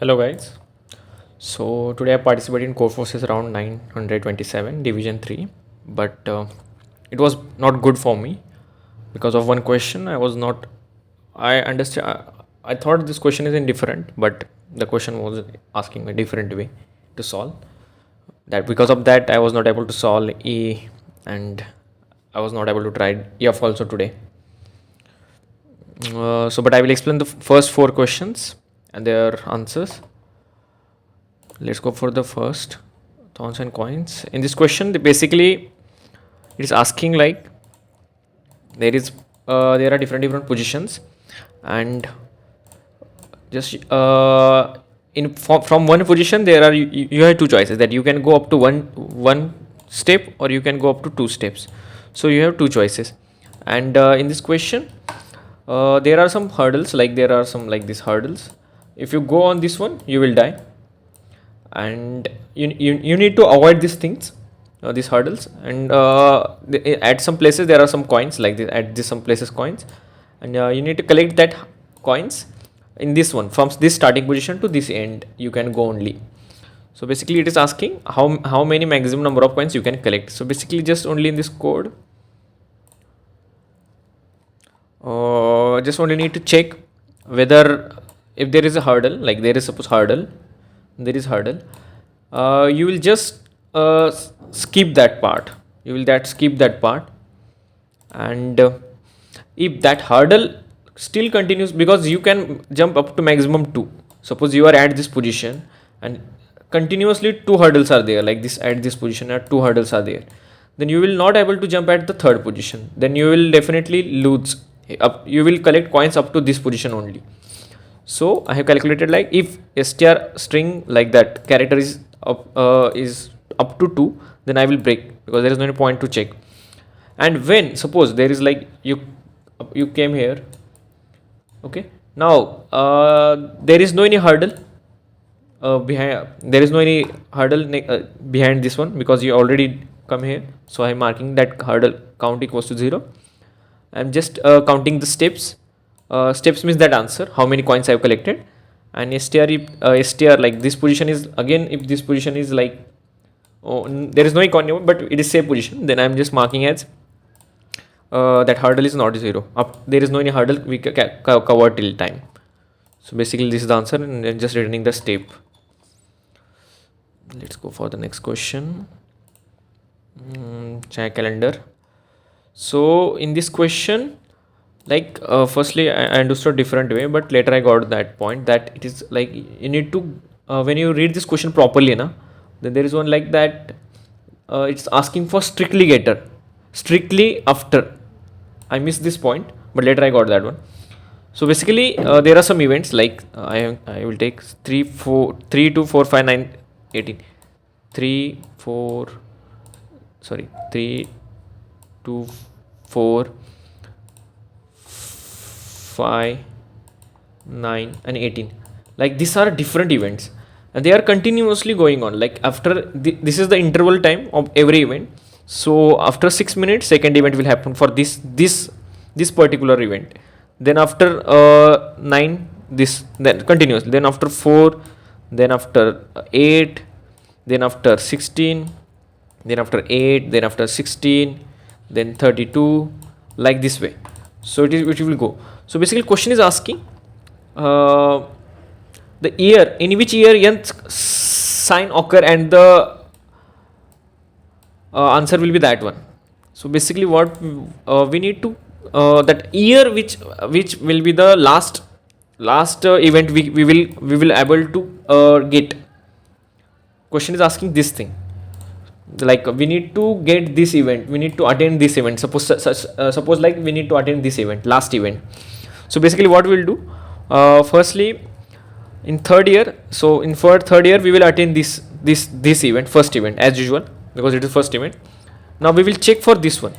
Hello guys. So today I participated in Codeforces Round 927 Division 3, but it was not good for me because of one question. I understand. I thought this question is indifferent, but the question was asking a different way to solve. That because of that I was not able to solve E, and I was not able to try F also today. But I will explain the first four questions and their answers. Let's go for the first Thorns and Coins. In this question, basically it is asking like there are different positions, and just from one position there are you have two choices, that you can go up to one step or you can go up to two steps. So you have two choices, and in this question there are some hurdles, like there are some like these hurdles. If you go on this one you will die, and you need to avoid these things, these hurdles, and at some places there are some coins like this, at this some places coins, and you need to collect that coins in this one. From this starting position to this end you can go only. So basically it is asking how many maximum number of coins you can collect. So basically just only in this code just only need to check whether if there is a hurdle, like there is suppose hurdle, there is hurdle, you will just skip that part, skip that part, and if that hurdle still continues, because you can jump up to maximum 2. Suppose you are at this position and continuously two hurdles are there, like this, at this position at two hurdles are there, then you will not able to jump at the third position, then you will definitely lose up. You will collect coins up to this position only. So I have calculated, like if str string like that character is up to 2, then I will break, because there is no any point to check. And when suppose there is like you came here, okay, now there is no any hurdle behind, there is no any hurdle behind this one, because you already come here. So I am marking that hurdle count equals to 0. I am just counting the steps. Steps means that answer, how many coins I have collected. And str like this position is, again if this position is like, there is no coin but it is same position, then I am just marking as that hurdle is not 0. There is no any hurdle we cover till time. So basically this is the answer, and then just returning the step. Let's go for the next question. Chaya Calendar. So in this question, like firstly I understood different way, but later I got that point, that it is like you need to when you read this question properly then there is one like that, it's asking for strictly getter, strictly after. I missed this point, but later I got that one. So basically there are some events like I will take 3 2 4 5 9 18 3 4 sorry 3 2 4 5 9 and 18, like these are different events and they are continuously going on, like after this is the interval time of every event. So after 6 minutes second event will happen for this particular event, then after 9 this, then continuously, then after 4, then after 8, then after 16, then after 8, then after 16, then 32, like this way. So it will go. So basically question is asking the year, in which year nth sign occur, and the answer will be that one. So basically what we need to that year which will be the last event we will able to get. Question is asking this thing, like we need to get this event, we need to attend this event. Suppose like we need to attend this event, last event. So basically what we will do, firstly in third year, so in third year we will attend this event, first event, as usual, because it is first event. Now we will check for this one,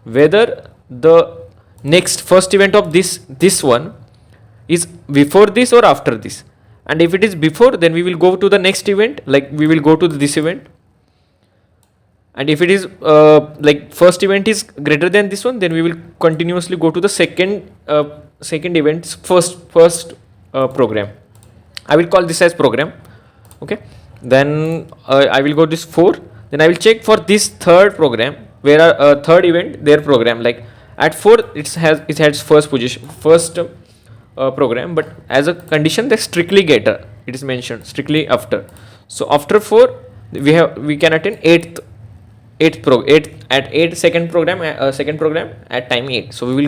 whether the next first event of this one is before this or after this, and if it is before, then we will go to the next event, like we will go to this event. And if it is like first event is greater than this one, then we will continuously go to the second event's first program. I will call this as program. Okay, then I will go this 4, then I will check for this third program, where third event their program, like at 4 it has first position, first program, but as a condition that strictly getter, it is mentioned strictly after. So after 4 we can attend 8 at 8 second program at time 8. So we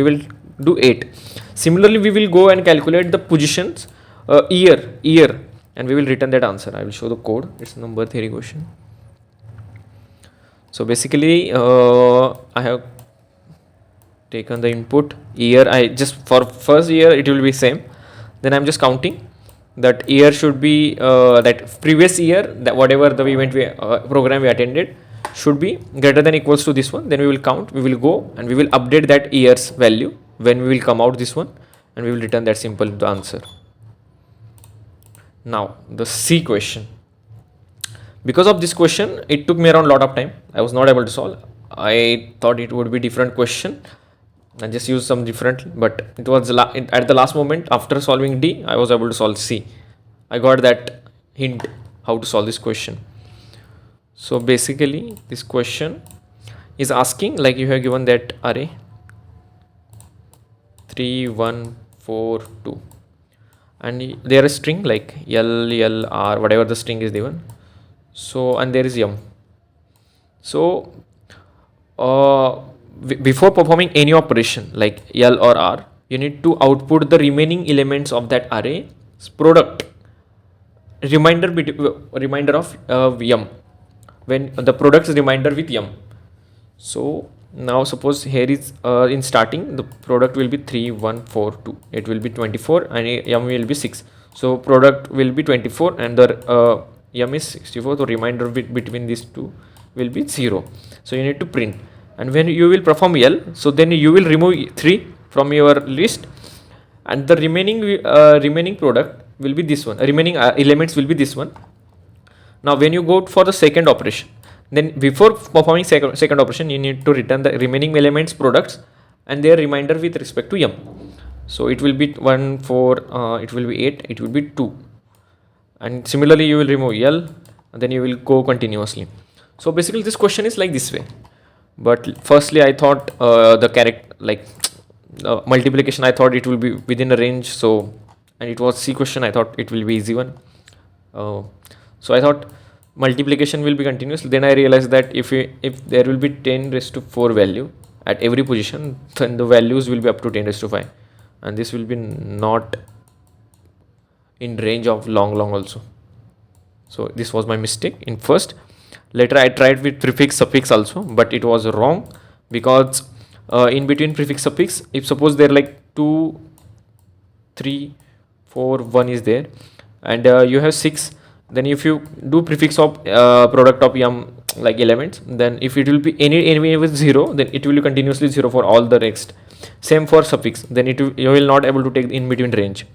will do 8. Similarly, we will go and calculate the positions year, and we will return that answer. I will show the code. It's number theory question. So basically I have taken the input year. I just, for first year it will be same, then I'm just counting that year should be that previous year, that whatever the event program we attended should be greater than equals to this one. Then we will count, we will go and we will update that year's value when we will come out this one, and we will return that simple the answer. Now the C question. Because of this question, it took me around a lot of time. I was not able to solve. I thought it would be different question. I just used some different, but it was at the last moment after solving D, I was able to solve C. I got that hint how to solve this question. So basically, this question is asking, like, you have given that array 3 1 4 2, and there is string like L R, whatever the string is given. So, and there is yum. So before performing any operation like L or R, you need to output the remaining elements of that array product, reminder of yum, when the product is reminder with yum. So now suppose here is in starting the product will be 3 1 4 2, it will be 24 and yum will be 6. So product will be 24 and the yum is 64. So reminder between these two will be 0. So you need to print, and when you will perform L, so then you will remove 3 from your list, and the remaining product will be this one, remaining elements will be this one. Now when you go for the second operation, then before performing second operation, you need to return the remaining elements products and their reminder with respect to yum. So it will be 1 4, it will be 8, it will be 2, and similarly you will remove L, and then you will go continuously. So basically this question is like this way. But firstly I thought the character, like multiplication, I thought it will be within a range. So, and it was C question, I thought it will be easy one. So I thought multiplication will be continuous. Then I realized that if there will be 10 raised to 4 value at every position, then the values will be up to 10 raised to 5, and this will be not in range of long also. So this was my mistake in first. Later I tried with prefix suffix also, but it was wrong, because in between prefix suffix, if suppose there like 2 3 4 1 is there, and you have 6, then if you do prefix of product of yum like elements, then if it will be any with 0, then it will be continuously 0 for all the next. Same for suffix, then you will not able to take in between range.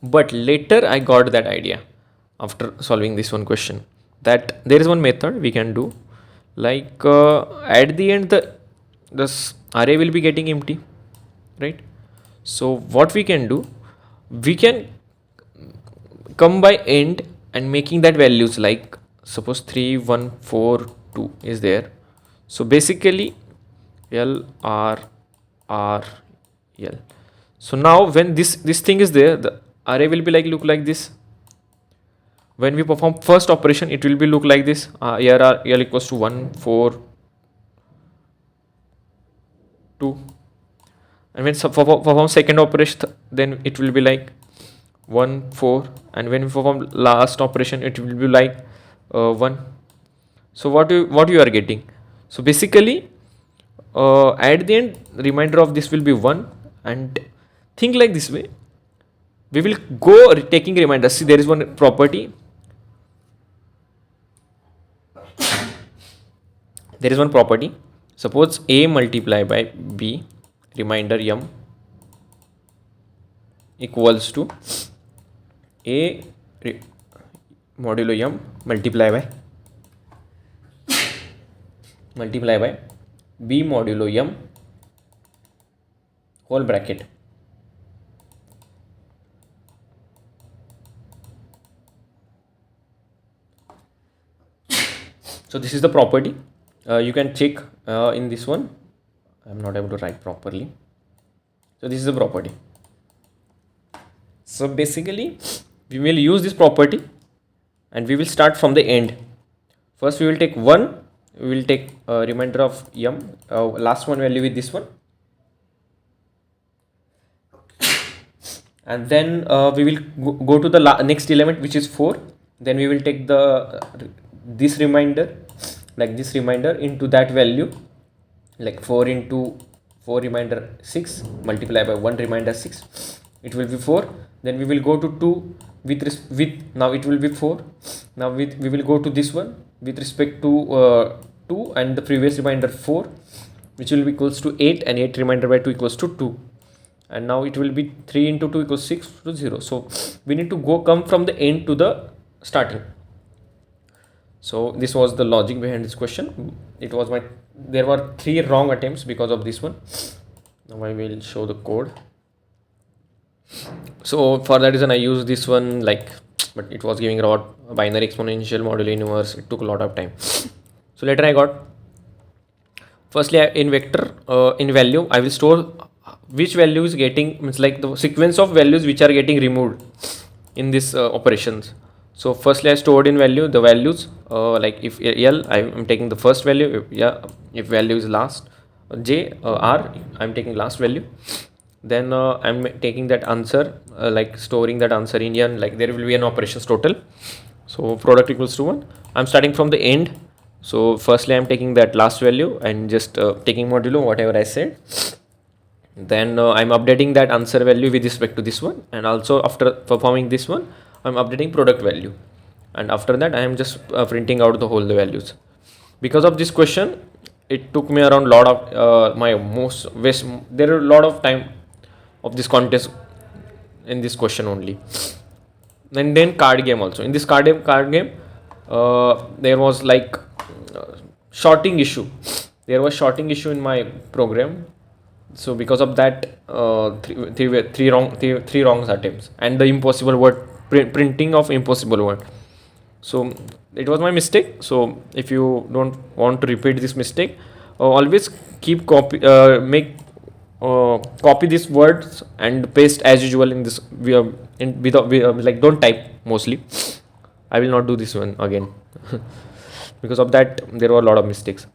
But later I got that idea after solving this one question, that there is one method we can do, like at the end this array will be getting empty, right? So what we can do, we can come by end and making that values, like suppose 3 1 4 2 is there. So basically L R R L. So now when this thing is there, the array will be like look like this. When we perform first operation, it will be look like this. Here are L equals to 1 4 2, and when perform second operation, then it will be like 1 4, and when we perform last operation, it will be like 1. So what you are getting? So basically at the end, remainder of this will be 1, and think like this way. We will go taking remainder. See, there is one property. There is one property. Suppose A multiplied by B, remainder yum, equals to A modulo yum multiply by B modulo yum whole bracket. So this is the property. You can check in this one. I'm not able to write properly. So this is the property. So basically we will use this property and we will start from the end. First we will take 1, we will take a remainder of m, last one value with this one, and then we will go to the next element, which is 4. Then we will take the this remainder, like this remainder, into that value, like 4 into 4 remainder 6 multiply by 1 remainder 6, it will be 4. Then we will go to 2 with now it will be 4. Now we will go to this one with respect to 2 and the previous remainder 4, which will be equals to 8, and 8 remainder by 2 equals to 2. And now it will be 3 into 2 equals 6 to 0. So we need to come from the end to the starting. So this was the logic behind this question. It was there were 3 wrong attempts because of this one. Now I will show the code. So for that reason I used this one, but it was giving raw binary exponential modulo inverse. It took a lot of time. So later I got, firstly in vector, in value I will store which value is getting, means like the sequence of values which are getting removed in this operations. So firstly I stored in value the values, like if L, I'm taking the first value, if value is last, J, R, I'm taking last value. Then I'm taking that answer, like storing that answer in N, like there will be an operations total. So product equals to 1. I'm starting from the end. So firstly I'm taking that last value and just taking modulo whatever I said. Then I'm updating that answer value with respect to this one, and also after performing this one I'm updating product value, and after that I am just printing out the whole the values. Because of this question it took me around lot of there are a lot of time of this contest in this question only. And then card game also. In this card game there was shorting issue. There was shorting issue in my program. So because of that, three wrong attempts, and the impossible word, printing of impossible word. So it was my mistake. So if you don't want to repeat this mistake, always keep copy these words and paste as usual in this. Don't type mostly. I will not do this one again. Because of that there were a lot of mistakes.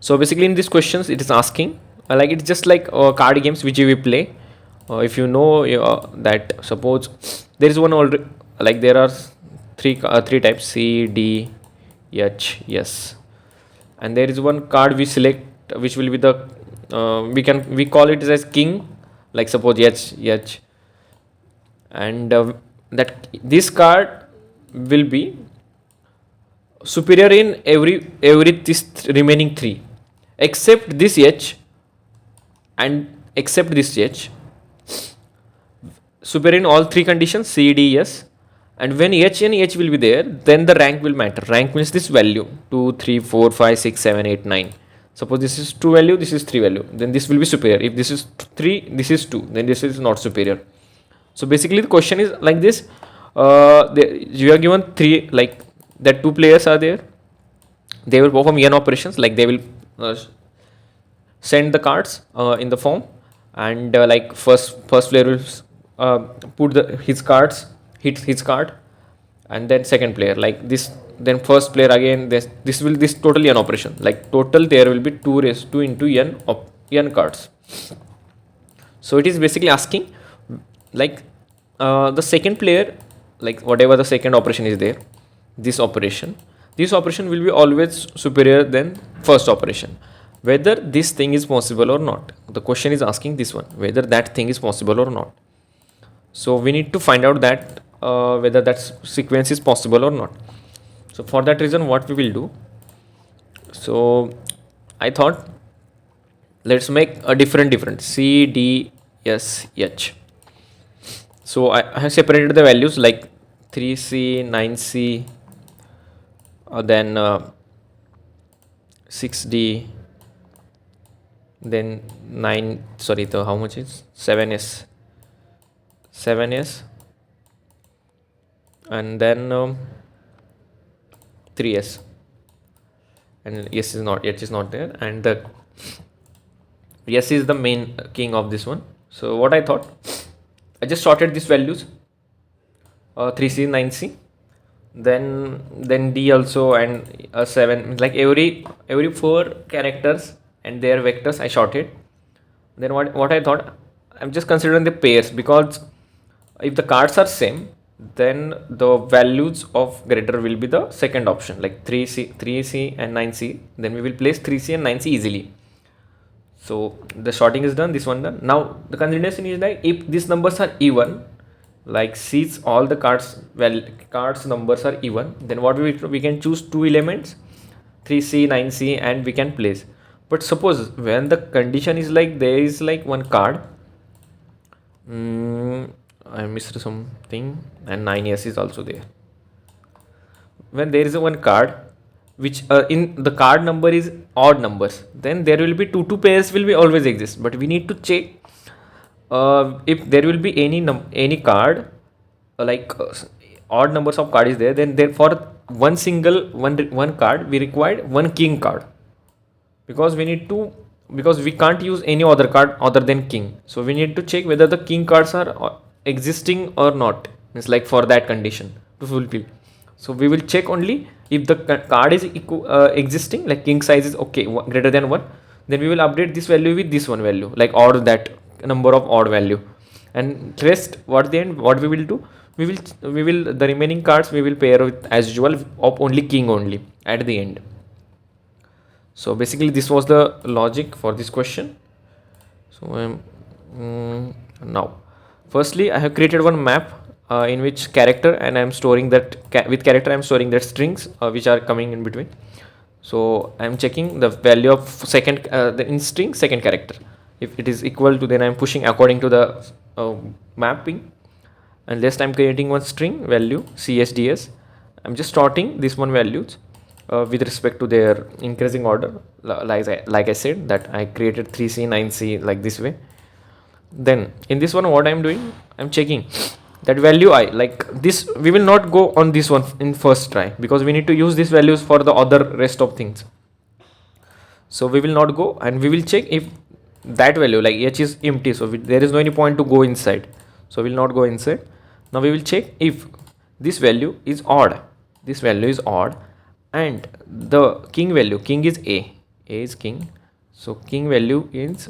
So basically in these questions it is asking, it's just like card games which we play. If you know that, suppose there is one already, there are three types, C, D, H, yes, and there is one card we select which will be the we call it as king, like suppose H, and that this card will be superior in every this remaining 3 except this H, and except this H, superior in all 3 conditions, C, D, S. And when H and H will be there, then the rank will matter. Rank means this value 2, 3, 4, 5, 6, 7, 8, 9. Suppose this is 2 value, this is 3 value, then this will be superior. If this is 3, this is 2, then this is not superior. So basically the question is like this. You are given 3, that 2 players are there. They will perform n operations, they will send the cards in the form, and first player will put his cards, hit his card, and then second player this, then first player again, this totally an operation, total there will be 2 raised 2 into n cards. So it is basically asking the second player, whatever the second operation is there, this operation will be always superior than first operation, whether this thing is possible or not. The question is asking this one, whether that thing is possible or not. So we need to find out that whether that sequence is possible or not. So for that reason what we will do, so I thought let's make a different C, D, S, H. So I have separated the values 3C, 9C, then 6D, then how much is 7S, and then 3S. and yes is not, H is not there, and the yes is the main king of this one. So what I thought, I just sorted these values, 3C, 9C, then D also, and 7, like every 4 characters and their vectors I sorted. Then what I thought, I'm just considering the pairs, because if the cards are same, then the values of greater will be the second option, like 3C and 9C. Then we will place 3C and 9C easily. So the sorting is done, this one done. Now the consideration is like, if these numbers are even, like C's all the cards, well, cards numbers are even, then what we can choose 2 elements, 3C, 9C, and we can place. But suppose when the condition is like, there is like one card, I missed something, and 9S is also there. When there is a one card which in the card number is odd numbers, then there will be two pairs will be always exist. But we need to check if there will be any card odd numbers of card is there, then for one single one card we required one king card, because we can't use any other card other than king. So we need to check whether the king cards are existing or not, means like for that condition to fulfill. So we will check only if the card is existing, like king size is okay, greater than 1, then we will update this value with this one value, like odd, that number of odd value. And rest, what we will do, we will the remaining cards we will pair with as usual of only king only at the end. So basically this was the logic for this question. So now firstly I have created one map in which character, and I am storing that with character I am storing that strings which are coming in between. So I am checking the value of second in string second character. If it is equal to, then I am pushing according to the mapping. And last I am creating one string value CSDS. I am just sorting this one values with respect to their increasing order, like I said that I created 3C, 9C like this way. Then in this one what I am doing, I am checking that value I, like this, we will not go on this one in first try, because we need to use these values for the other rest of things. So we will not go, and we will check if that value, like H is empty, so there is no any point to go inside, so we will not go inside. Now we will check if this value is odd, and the king value, king is A is king, so king value is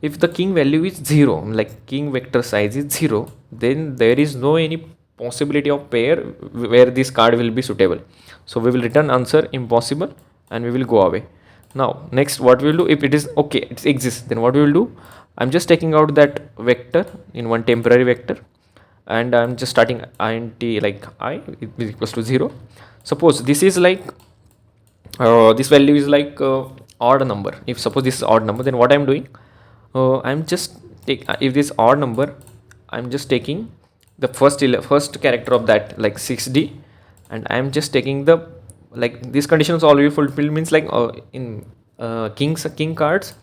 if the king value is 0, like king vector size is 0, then there is no any possibility of pair where this card will be suitable. So we will return answer impossible, and we will go away. Now next what we will do, if it is okay, it exists, then what we will do, I'm just taking out that vector in one temporary vector, and I'm just starting int like I is equals to 0. Suppose this is like this value is like odd number. If suppose this is odd number, then what I'm doing, I'm just if this odd number, I'm just taking the first character of that, like 6D, and I'm just taking the, like these conditions already fulfilled, means like in king cards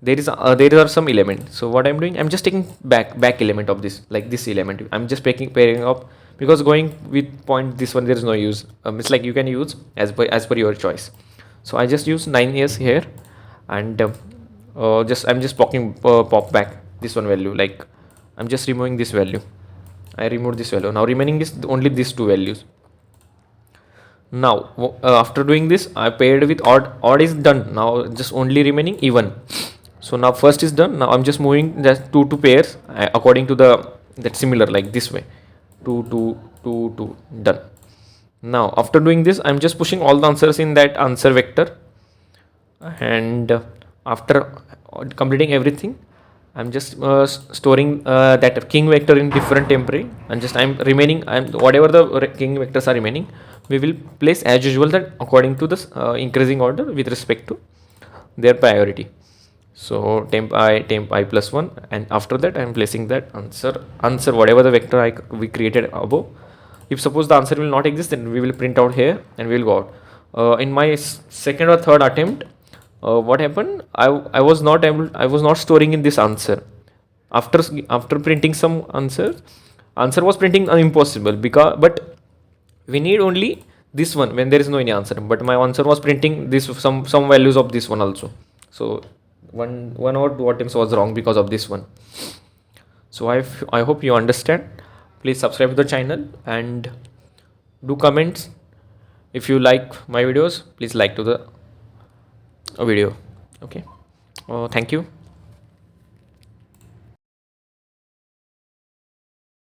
there are some element. So what I'm doing, I'm just taking back element of this, like this element I'm just pairing up, because going with point this one there is no use. It's like you can use as per your choice. So I just use 9s here, and I'm just pop back this one value, like I'm just removing this value. I removed this value. Now remaining is only these two values. Now after doing this, I paired with odd is done. Now just only remaining even. So now first is done. Now I'm just moving just two pairs according to that similar, like this way, 2 done. Now after doing this, I'm just pushing all the answers in that answer vector, and after completing everything, I'm just storing that king vector in different temporary, and just whatever the king vectors are remaining, we will place as usual that according to this increasing order with respect to their priority. So temp I plus 1, and after that I am placing that answer whatever the vector we created above. If suppose the answer will not exist, then we will print out here and we will go out. In my second or third attempt, what happened, I was not storing in this answer. After printing some answer was printing impossible, but we need only this one when there is no any answer, but my answer was printing this some values of this one also. So one or two items was wrong because of this one. So I hope you understand. Please subscribe to the channel and do comments. If you like my videos, please like to the video. Okay, thank you.